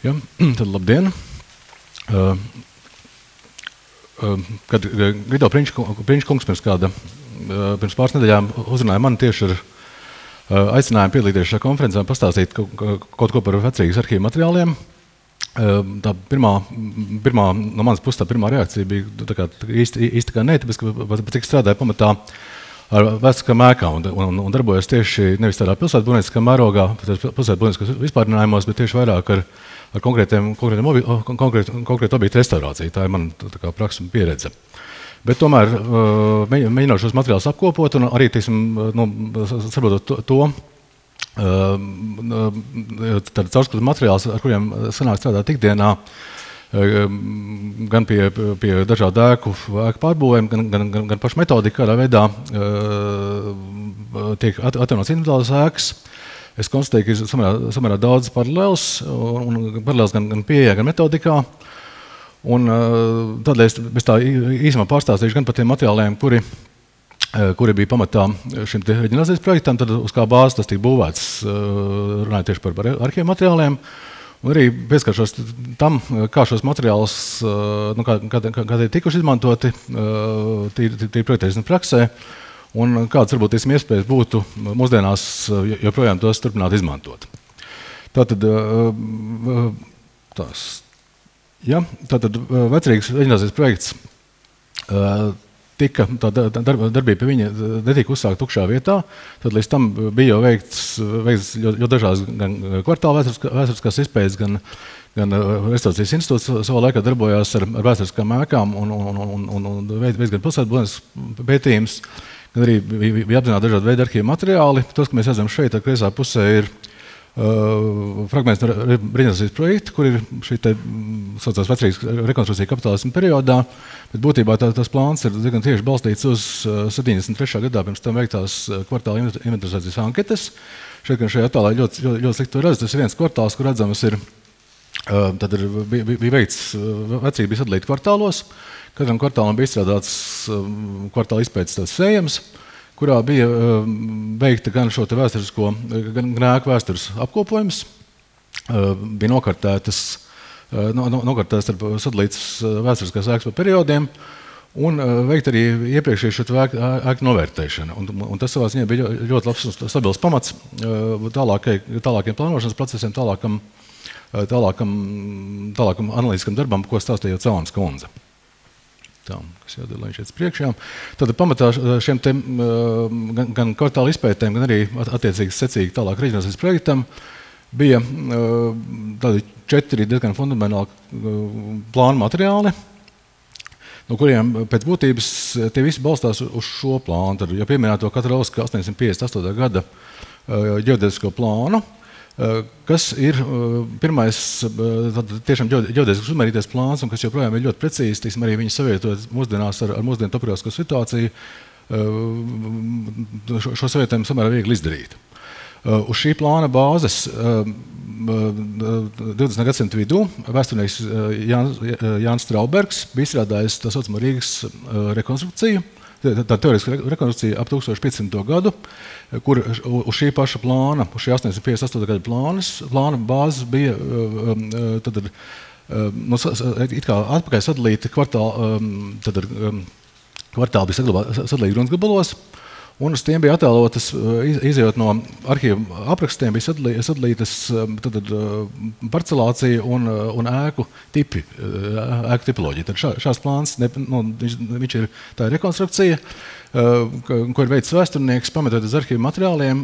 Ja, tad labdien! Kad Gvido Priņškungs pirms pāris nedēļām uzrunāja mani tieši ar aicinājumu piedalīties šajā konferencē un pastāstīt kaut ko par vecrīgas arhīvu materiāliem. Tā pirmā no manas puses tā pirmā reakcija bija īsti kā netipiska, bet cik strādāja pamatā ar vēsturiskām ēkām un darbojos tieši nevis tādā pilsētbūvnieciskā mērogā, pilsētbūvnieciskos vispārinājumos, bet tieši vairāk ar konkrētu objektu restaurāciju. Tā ir mana praksa un pieredze. Bet tomēr mēģinot šos materiālus apkopot un arī, saprotot to, tāda caurskatu materiāls, ar kuriem sanāk strādāt ikdienā, gan pie dažādu ēku pārbūvēm, gan pašu metodiku, kādā veidā tiek atjaunotas individuālas ēkas. Es konstatēju, ka ir samērā daudz paralēls gan pieejā, gan metodikā. Un tādēļ es tā īsumā pārstāstīšu gan par tiem materiāliem, kuri bija pamatā šim reģionalizācijas projektam, tad uz kā bāzes tas tika būvēts, runājot tieši par arhīvu materiāliem. Un arī pieskaršos tam, kā šos materiālus, kā tie tikuši izmantoti tīri projektēšanas praksē, un kādas varbūt iespējas būtu mūsdienās joprojām tos turpināt izmantot. Tātad vecrīgas reģionalizācijas projekts darbība pie viņa netika uzsākta tukšā vietā, tad līdz tam bija jau veikts ļoti dažādas gan kvartāla vēsturiskās izpētes, gan Restaurācijas institūts savā laikā darbojās ar vēsturiskām ēkām un veids gan pilsētbūvniecības pētījums, gan arī bija apzināti dažādi veidi arhīvu materiāli. Tos, ka mēs redzam šeit, ar kreisā pusē ir fragments no reģionalizācijas projekta, kur ir šī saucās vecrīgas rekonstrukcija kapitālisma periodā, bet būtībā tas plāns ir diezgan tieši balstīts uz 73. gadā pirms tam veiktās kvartāla inventarizācijas anketas. Šajā attēlā ļoti slikti to redz. Tas ir viens kvartāls, kur redzamas ir, tad bija veikts, vecrīga bija sadalīta kvartālos. Katram kvartālam bija izstrādāts kvartāla izpētes sējums, kurā bija veikta gan šo vēsturisko, gan ēku vēstures apkopojums, bija nokartētas sadalītas vēsturiskās ēkas pa periodiem, un veikt arī iepriekšēju šo ēku novērtēšanu. Un tas savā ziņā bija ļoti labs un stabils pamats tālākiem plānošanas procesiem, tālākam analītiskam darbam, ko stāstīja Caunas kundze. Kas jādara, lai viņš iet priekšā. Tad pamatā šiem gan kvartāla izpētēm, gan arī attiecīgi secīgi tālāk reģionalizācijas projektam bija tādi 4 diezgan fundamentāli plānu materiāli, no kuriem pēc būtības tie visi balstās uz šo plānu. Tad, ja pieminēto Katrauska 858. gada ģeodēzisko plānu, kas ir pirmais tiešām ģeodēzisks uzmērītais plāns, un kas joprojām ir ļoti precīzi, arī viņi savietojot mūsdienās ar mūsdienu topogrāfisko situāciju, šo savietojumu samērā viegli izdarīt. Uz šī plāna bāzes 20. gadsimta vidū vēsturnieks Jānis Straubergs bija izstrādājis tā saucamo Rīgas rekonstrukciju, tā teorētiska rekonstrukcija ap 1500. gadu, kur uz šī paša plāna, uz šī 858. gada plāna bāzes bija it kā atpakaļ sadalīti kvartāli bija sadalīti gruntsgabalos, un uz tiem bija attēlotas, izejot no arhīvu aprakstiem, bija sadalītas parcelācija un ēku tipi, ēku tipoloģija. Tad šāds plāns, viņš ir tā rekonstrukcija, ko ir veicis vēsturnieks, pametot uz arhīvu materiāliem,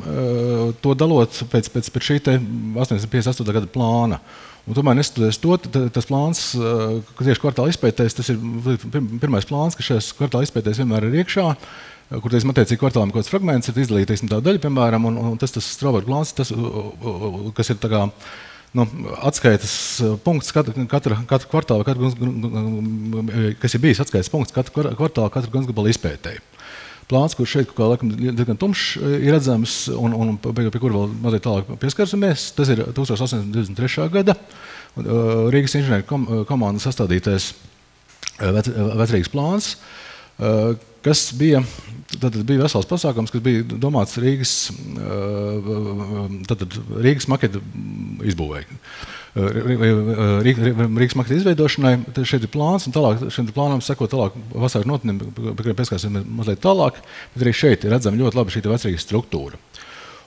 to dalot pēc šī 858. gada plāna. Un tomēr neskatoties to, tas plāns, tieši kvartāla izpētēs, tas ir pirmais plāns, ka šajās kvartāla izpētēs vienmēr ir iekšā, kur attiecīgi kvartālam kaut kāds fragments ir izdarīts tā daļa, piemēram, un tas Strauberga plāns, kas ir tā kā atskaites punkts katra kvartāla, kas ir bijis atskaites punkts katra kvartāla, katra gruntsgabala izpētēji. Plāns, kurš šeit kā laikam diezgan tumšs ir redzams, un pie kura vēl mazliet tālāk pieskarsimies, tas ir 1823. gada Rīgas inženieru komandas sastādītais vecrīgas plāns, kas bija vesels pasākums, kas bija domāts Rīgas maketa izbūvēja. Rīgas maketa izveidošanai, tad šeit ir plāns, un tālāk šiem plānam seko tālāk vasāru notinim, pie kuriem pieskārsim mazliet tālāk, bet arī šeit ir redzama ļoti labi šī vecrīgas struktūra.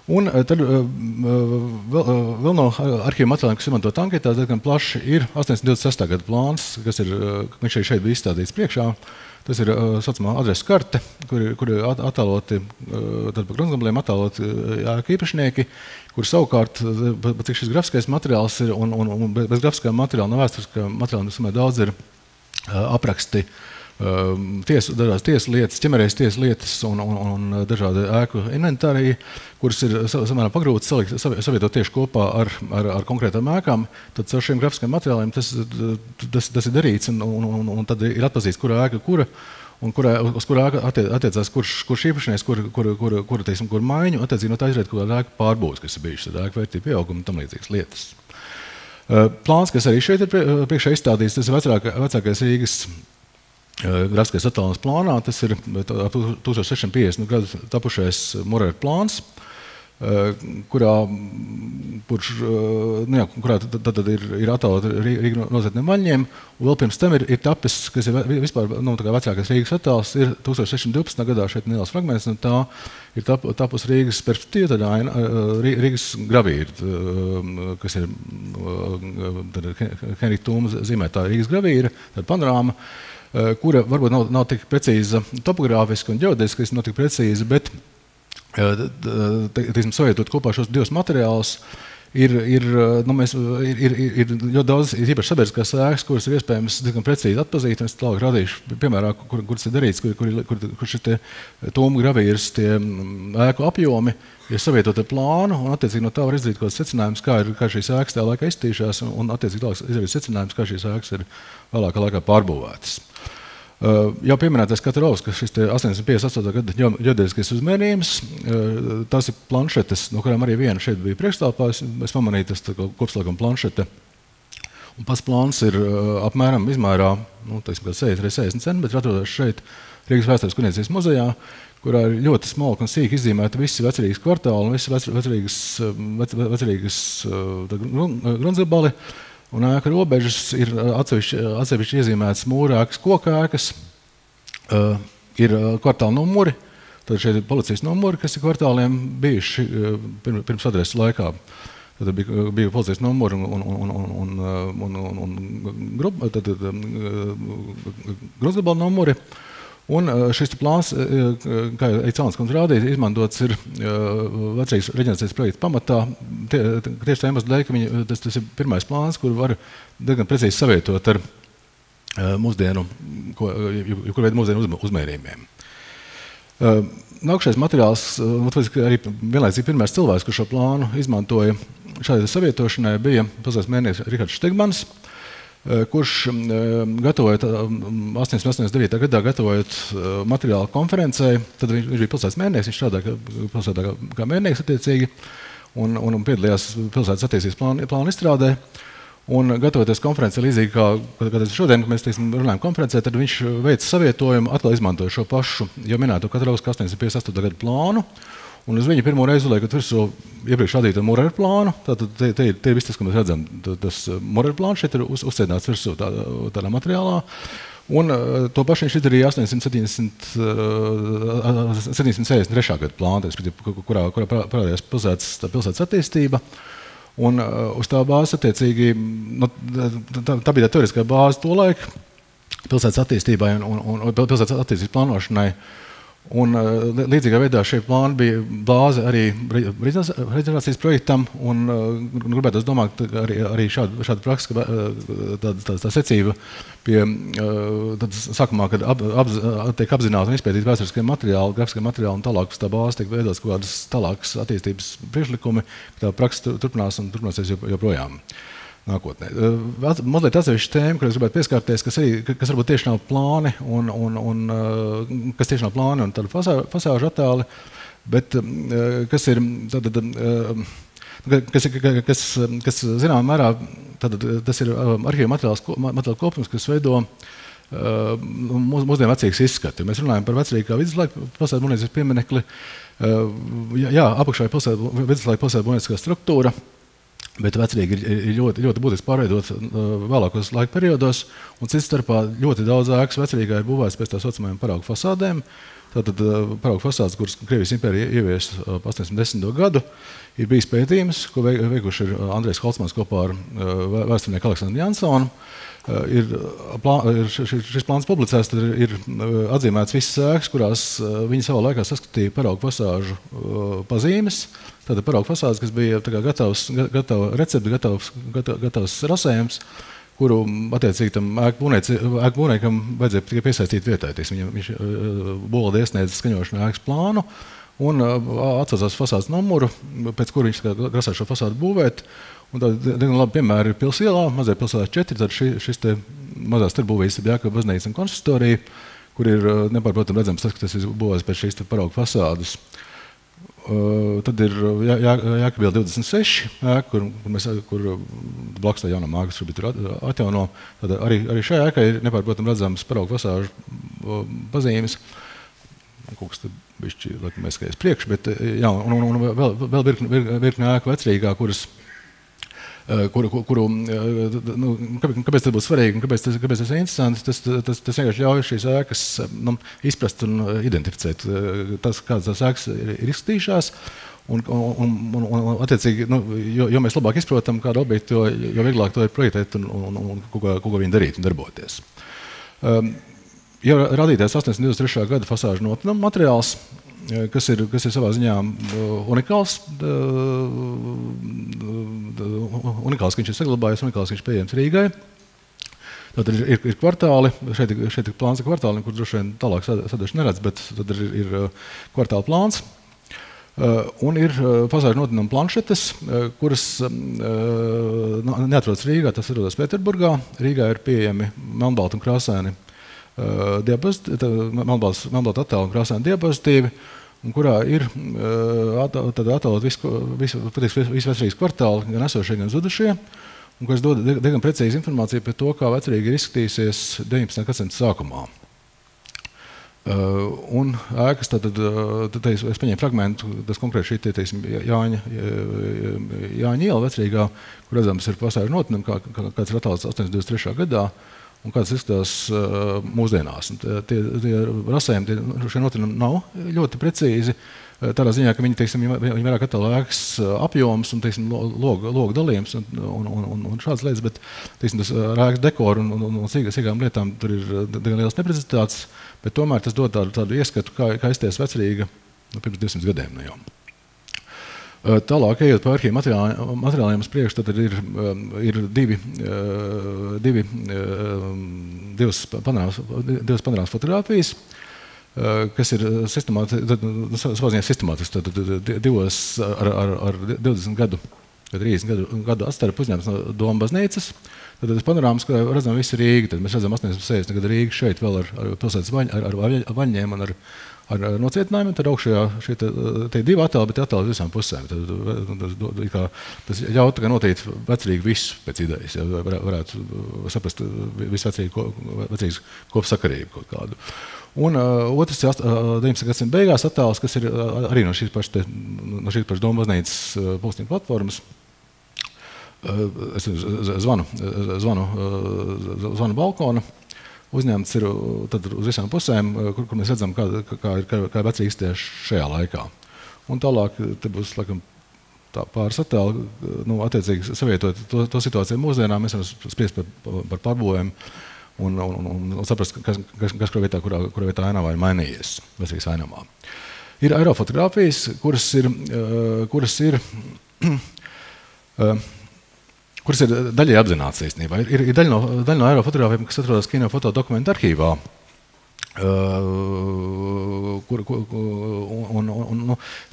Un tad vēl no arhīva materiāliem, kas izmantot anketās, diezgan plaši ir 826. gada plāns, viņš šeit bija izstādīts priekšā. Tas ir saucamā adreses karte, kur ir attēloti, tad pa gruntsgabaliem attēloti ēku īpašnieki, kur savukārt, cik šis grafiskais materiāls ir, un bez grafiskā materiāla, no vēsturiskā materiāla, samērā daudz ir apraksti, dažādas tiesu lietas, ķemerējas tiesu lietas un dažādi ēku inventāriji, kuras ir samērā pagrūti savietot tieši kopā ar konkrētām ēkām. Tad ar šiem grafiskiem materiāliem tas ir darīts, un tad ir atpazīts, kura ēka kura, un uz kura ēka attiecās kurš īpašnieks, kur maiņu, attiecīgi no tā izriet, kur ēka pārbūves, kas ir bijušas, tad ēka vērtība pieauguma un tam līdzīgas lietas. Plāns, kas arī šeit ir priekšā izstādīts, tas ir vecākais Rīgas grafiskais attēlojums plānā, tas ir 1650 gadu tapušais Morera plāns, kurā tad ir attēlot Rīga nozetniem vaļņiem, un vēl pirms tam ir tapis, kas ir vispār vecākais Rīgas attēls, ir 1612. gadā šeit neliels fragments, un tā ir tapus Rīgas perspektīva, tad Rīgas gravīra, kas ir Henrika Tūma zīmētā Rīgas gravīra, tad panorāma, kura varbūt nav tik precīza topogrāfiski un ģeodēziski, nav tik precīza, bet savietot kopā šos divus materiālus ir ļoti daudz, īpaši sabiedriskās ēkas, kuras ir iespējams diezgan precīzi atpazīt, un es tālāk rādīšu piemērā, kur tas ir darīts, kur šie Tūma gravīras tie ēku apjomi ir savietot ar plānu, un attiecīgi no tā var izdarīt kaut kāds secinājums, kā šīs ēkas tajā laikā iztīšās, un attiecīgi tālāk izdarīt secinājums, kā šīs ēkas ir vēlākā laikā pārbūvētas. Jau pieminētais Katarovs, šis 858. gada ģeodēziskais uzmērījums, tās ir planšetes, no kurām arī viena šeit bija priekšstāvā, es pamanīju, tas kopslēguma planšete. Un pats plāns ir apmēram izmērā, 60 centimetri, atrodas šeit Rīgas vēstures kuģniecības muzejā, kurā ir ļoti smalki un sīki izzīmēti visi vecrīgas kvartāli un visi vecrīgas gruntsgabali. Un ēku robežas ir atsevišķi iezīmētas mūrēkas, kokēkas, ir kvartāla numuri, tad šeit ir policijas numuri, kas ir kvartāliem bijuši pirms adreses laikā. Tad bija policijas numuri un gruntsgabala numuri. Un šis plāns, kā Eicāns kundze rādīja, izmantots ir vecrīgas reģenerācijas projekta pamatā. Tieši tā iemesla dēļ, ka tas ir pirmais plāns, kur var diezgan precīzi savietot ar mūsdienu uzmērījumiem. Nākušais materiāls, arī vienlaicīgi pirmais cilvēks, kurš šo plānu izmantoja šādai savietošanai, bija pilsētas mērnieks Rihards Štegmans, kurš gatavojot 889. gadā gatavojot materiālu konferencei, tad viņš bija pilsētas mērnieks, viņš strādāja pilsētā kā mērnieks attiecīgi un piedalījās pilsētas attīstības plānu izstrādē. Un gatavoties konferencei līdzīgi kā šodien, kad mēs runājam konferencē, tad viņš veica savietojumu, atkal izmantoja šo pašu jau minēto Katarovska 858. gada plānu. Un uz viņu pirmo reizi uzliekot virsū iepriekš radīto Morera plānu, tātad te ir viss tas, ko mēs redzam. Tas Morera plāns šeit ir uzsēdināts virsū tādā materiālā. Un to pašu viņš izdarīja 863. gada plānu, kurā parādījās pilsētas attīstība. Un uz tā bāzes attiecīgi, tā bija tā teoretiskā bāze tolaik pilsētas attīstībai un pilsētas attīstības plānošanai. Un līdzīgā veidā šie plāni bija bāze arī reģenerācijas projektam, un gribētu domāt, ka arī šāda praksa, tā secība pie sākumā, kad tiek apzināti un izpētīti vēsturiskie materiāli, grafiskie materiāli, un tālāk uz tā bāze tiek veidotas kaut kādas tālākas attīstības priekšlikumi, ka tā praksa turpinās un turpināsies joprojām nākotnē. Mazliet atsevišķa tēma, kur es gribētu pieskārties, kas varbūt tieši nav plāni un tādu fasāžu attēli, bet kas ir kas zināmā mērā tas ir arhīva materiālu kopums, kas veido mūsdienu vecīgs izskats. Ja mēs runājam par vecrīgu kā viduslaika pilsētu būvniecības pieminekli, apakšā ir viduslaika pilsētu būvnieciskā struktūra, bet vecrīga ir ļoti būtiski pārveidot vēlākos laika periodos, un cits starpā ļoti daudz ēkas vecrīgā ir būvēts pēc tā saucamajām paraugu fasādēm. Tātad paraugu fasādes, kuras Krievijas impērija ievies 810. gadu, ir bijis pētījums, ko veikuši ir Andrejs Holcmans kopā ar vēsturnieku Aleksandru Jansonu. Šis plāns publicēts, tad ir atzīmēts visas ēkas, kurās viņi savā laikā saskatīja paraugu fasāžu pazīmes. Tātad paraugu fasādes, kas bija gatava recepti, gatavs rasējums, kuru, attiecīgi, tam ēku būvniekam vajadzēja tikai piesaistīt vietai. Viņš būvvalde iesniedz skaņošanu ēkas plānu un atsaucās fasādes numuru, pēc kura viņš grasās šo fasādu būvēt. Un diezgan labi piemēri ir Pils ielā, mazajā pilsētā 4, tad šis te mazās starpbūvijas ir Jākaba baznīca un konsistorija, kur ir nepārprotam redzams tas, ka tas ir būvēts pēc šīs paraugu fasādes. Tad ir Jākabīla 26, kur blakus tā jaunā māka šobrīd ir atjauno. Tad arī šajā ēkā ir nepārprotam redzams paraugu fasāžu pazīmes. Kaut kas tad bišķi, laikam, aizskaies priekš, bet jā, un vēl virkni ēku vecrīgā, kāpēc tas būtu svarīgi un kāpēc tas ir interesanti, tas vienkārši ļauj šīs ēkas izprast un identificēt, kādas tās ēkas ir izskatījušās. Un attiecīgi, jo mēs labāk izprotam kādu objektu, jo vieglāk to ir projektēt un ko viņi darīt un darboties. Ja radītais 823. gada fasāžu notinuma materiāls, kas ir savā ziņā unikāls, ka viņš ir saglabājies, unikāls, ka viņš ir pieejams Rīgai. Tad ir kvartāli, šeit ir plāns ar kvartāliem, kur droši vien tālāk sadaļu neredz, bet tad ir kvartāla plāns. Un ir fasāžu notinuma planšetes, kuras neatrodas Rīgā, tas atrodas Pēterburgā. Rīgā ir pieejami melnbalti un krāsaini melnbalti attēli un krāsaini diapozitīvi, un kurā ir attēlot visu vecrīgas kvartāli, gan esošie, gan zudušie, un kas dod diezgan precīzi informāciju par to, kā vecrīga ir izskatījusies 19. gadsimta sākumā. Un ēkas, tad es paņēmu fragmentu, tas konkrēti šī, teiksim, Jāņa iela vecrīgā, kur redzams ir fasāžu notinuma, kāds ir attēlots 823. gadā, un kāds izskatās mūsdienās. Tie rasējumi, šie notinumi nav ļoti precīzi, tādā ziņā, ka viņi vairāk attēlo ēkas apjoms un, teiksim, logu dalījums un šādas lietas, bet, teiksim, tas ēkas dekoru un sīkām lietām tur ir diezgan liels neprecizitātes, bet tomēr tas dod tādu ieskatu, kā izties vecrīga pirms 200 gadiem jau. Tālāk, ejot pa arhīvu materiāliem uz priekšu, tad ir divas panorāmas fotogrāfijas, kas ir savā ziņā sistemātiski, divos ar 20 gadu, 30 gadu atstarpu uzņēmums no Doma baznīcas. Tad tas panorāmas, kurā redzam visu Rīgu, tad mēs redzam 860 gadu Rīgu šeit vēl ar pilsētas vaņiem un ar nocietinājumiem, tad augšējā šie divi attēli, bet attēli visām pusēm. Tas ļauj tikai noteikt vecrīgu visu pēc idejas, ja varētu saprast visu vecrīgas kopsakarību kaut kādu. Un otrs 19. gadsimta beigās attēls, kas ir arī no šīs pašas Doma baznīcas pulksteņa platformas. Es zvanu balkonu. Uzņēmts ir tad uz visām pusēm, kur mēs redzam, kā vecrīga izties šajā laikā. Un tālāk te būs, laikam, pāris attēli, attiecīgi savietot to situāciju mūsdienā, mēs varam spriest par pārbūvēm un saprast, kas kurā vietā ainavā ir mainījies vecrīgas ainavā. Ir aerofotogrāfijas, kuras ir daļai apzināts īstenībā. Ir daļa no aerofotogrāfiem, kas atrodas kino fotodokumentu arhīvā.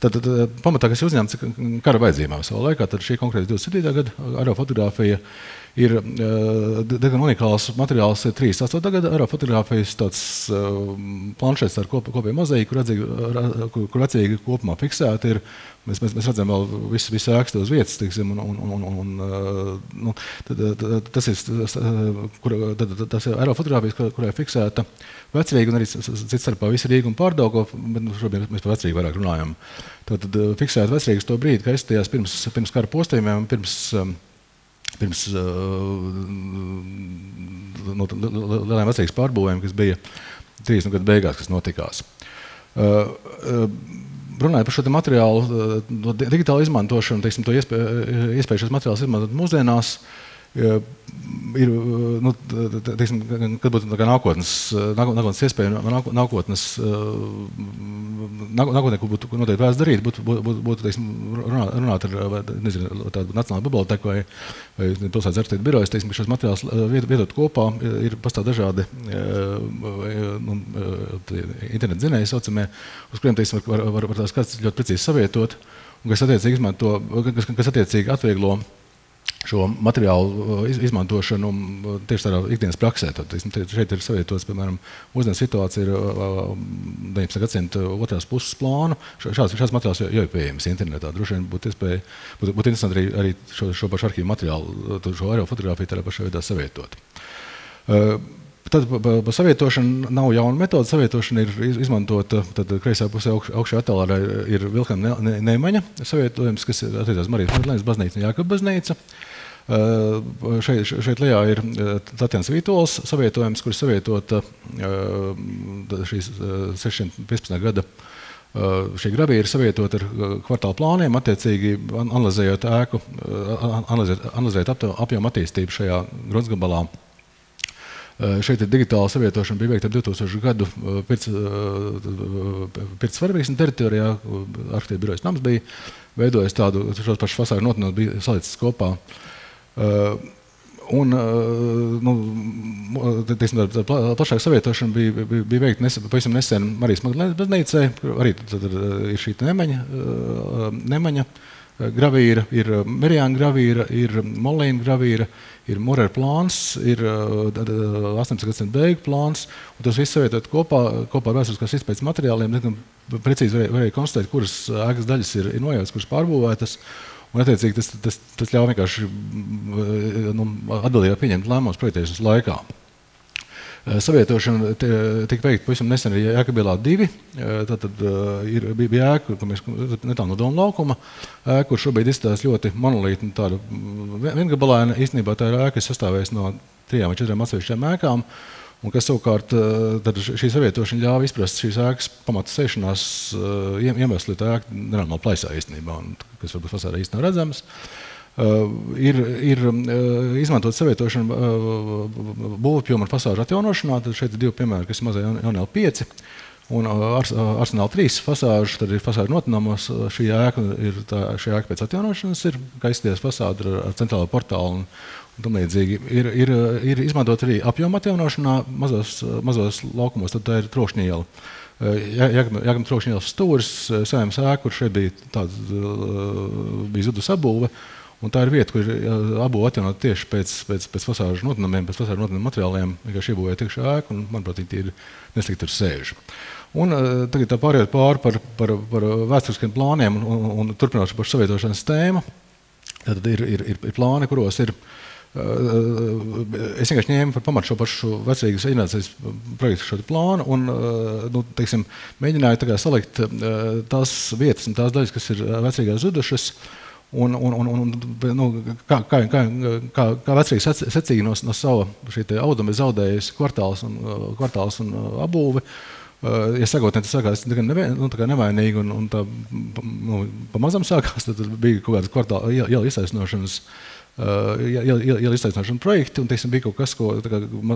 Tad pamatā, kas ir uzņemts kara vajadzībām savā laikā, tad šī konkrēti 27. gada aerofotogrāfija Ir diezgan unikāls materiāls, ir 38. gada aerofotogrāfijas tāds planšets ar kopēju mozaiku, kur vecīgi kopumā fiksēti ir. Mēs redzam vēl visu ēkas uz vietas, teiksim, tas ir aerofotogrāfijas, kurā ir fiksēta vecrīga, un arī cits starpā visi Rīga un Pārdaugava, bet šobrīd mēs par vecrīgu vairāk runājam. Tad fiksēta vecrīgas to brīdi, ka aizstājās pirms kara postījumiem, pirms lielajiem vecrīgas pārbūvēm, kas bija 30 gadu beigās, kas notikās. Runājot par šo materiālu, digitālu izmantošanu, teiksim, to iespēju šos materiālus izmantot mūsdienās, ir, teiksim, kad būtu nākotnes iespēja, nākotnē, ko būtu noteikti vērts darīt, būtu teiksim, runāt ar tādu nacionālu biblioteku vai pilsētas arhitektu birojas, teiksim, šos materiālus vietot kopā, ir pastāv dažādi internetu zinēji saucamie, uz kuriem, teiksim, var tās kartes ļoti precīzi savietot, un kas attiecīgi atvieglo šo materiālu izmantošanu tieši tādā ikdienas praksē. Tad, šeit ir savietots, piemēram, mūsdienu situācija ir 19. gadsimta otrās puses plānu. Šāds materiāls jau ir pieejams internetā. Droši vien būtu interesanti arī šo pašu arhīvu materiālu, šo aerofotogrāfiju tādā pašā veidā savietot. Tad par savietošanu nav jauna metode. Savietošana ir izmantota, tad kreisā pusē augšā attēlā ir Vilhelma Neimaņa savietojums, kas ir attiecās Marijas Magdalēnas baznīca un Jākaba baznīca. Šeit lejā ir Tatjana Vītolas savietojums, kur savietota šīs 615. gada šī gravīra savietot ar kvartāla plāniem, attiecīgi analizējot ēku, analizējot apjomu attīstību šajā gruntsgabalā. Šeit ir digitāla savietošana bija veikta 2000 gadu pirts Svarvīksnes teritorijā, arhitekta birojas nams bija veidojis tādu, šos pašus fasāžu notinot bija salicis kopā. Un, teiksim, tā plašāka savietošana bija veikta pavisam nesen Marijas Magdalēnas baznīcai, arī tad ir šī Nemaņa gravīra, ir Merijāna gravīra, ir Molīna gravīra, ir Murer plāns, ir 18. gadsimta beigu plāns, un tos viss savietot kopā ar vēsturiskās izpētes materiāliem, precīzi varēja konstatēt, kuras ēkas daļas ir nojautas, kuras pārbūvētas, un attiecīgi tas ļauj vienkārši atbildīgi pieņemt lēmumus projektēšanas laikā. Savietošana tika veikta pavisam nesen arī Jēkabielā 2. Tātad bija ēka, kur mēs netālu no Doma laukuma, ēka, kur šobrīd izstās ļoti monolīta un tāda viengabalaina. Īstenībā tā ir ēka, kas sastāvējas no 3 vai 4 atsevišķām ēkām, un kas savukārt tad šī savietošana ļāva izprast šīs ēkas pamatu sēšanās iemesli, tā ēka nenormāli plaisā īstenībā, un, kas varbūt fasādē īsti nav redzams. Ir izmantot savietošanu būvapjomu un fasāžu atjaunošanā. Tad šeit ir 2 piemēri, kas ir mazā Jaunēl 5 un Arsenāl 3 fasāžu. Tad ir fasāžu notinamos. Šī ēka pēc atjaunošanas ir, kā izskatījās fasāde ar centrālo portālu un tam līdzīgi. Ir izmantot arī apjomu atjaunošanā mazos laukumos, tad tā ir Trokšņa iela. Jāgam Trokšņa ielas stūris, Saeimas ēka, kur šeit bija zudus abūve. Un tā ir vieta, kur abu atjaunot tieši pēc fasāžu notinamiem, pēc fasāžu notinamiem materiāliem, vienkārši iebūvēja tiekšā ēku, un, manuprāt, viņi neslikti tur sēž. Un tagad tā pārējot pāri par vēsturiskiem plāniem un turpinot šo pašu savietošanas tēmu, tad ir plāni, kuros ir. Es vienkārši ņēmu par pamatu šo pašu vecrīgas reģenerācijas projektu šo plānu un teiksim, mēģināju tagad salikt tās vietas un tās daļas, kas ir vecrīgās zudušas, un kā vecrīga secīgi no sava šī auduma ir zaudējusi kvartāls un abūve. Ja sagotnē tas sākās tā nevainīgi un tā pamazam sākās, tad bija kaut kādas kvartāla iela iztaisnošanas projekti, un teiksim, bija kaut kas, ko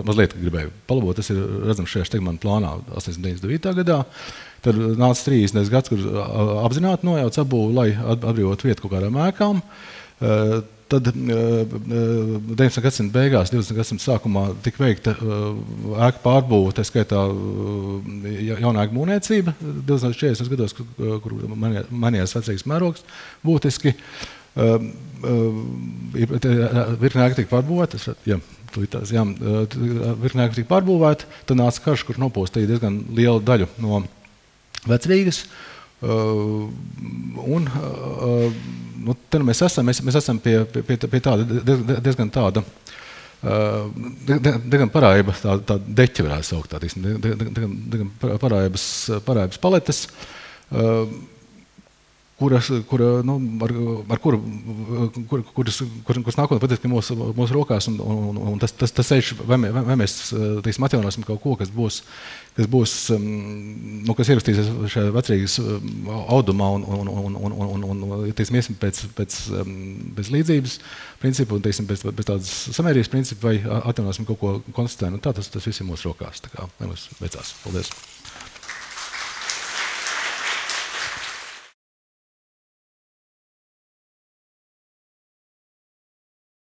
mazliet gribēju palabot. Tas ir redzams šajā Štegmana plānā 89. gadā. Tad nāca 30. gads, kur apzināti nojauc abūvi, lai atbrīvot vietu kaut kādām ēkām. Tad 19. gadsimta beigās, 20. gadsimta sākumā tika veikta ēka pārbūve, tā skaitā jaunāka būvniecība 2040. gados, kur mainījās vecrīgas mērogs būtiski. Virkne ēka tika pārbūvēta, virkne ēka tika pārbūvēta, tad nāca karš, kurš nopūstīja diezgan lielu daļu no Vecrīgas. Te mēs esam pie tāda diezgan tāda diezgan parāiba, tā deķa varētu saukt, diezgan parāibas paletes, kuras nākotnē patiesībā mūsu rokās, un tas ceļš, vai mēs atjaunosim kaut ko, kas ierakstīsies šajā Vecrīgas audumā un iesim pēc līdzības principu un pēc tādas samērības principu, vai atjaunosim kaut ko konstatēnu. Tā tas viss ir mūsu rokās. Tā kā, lai mums veicās. Paldies!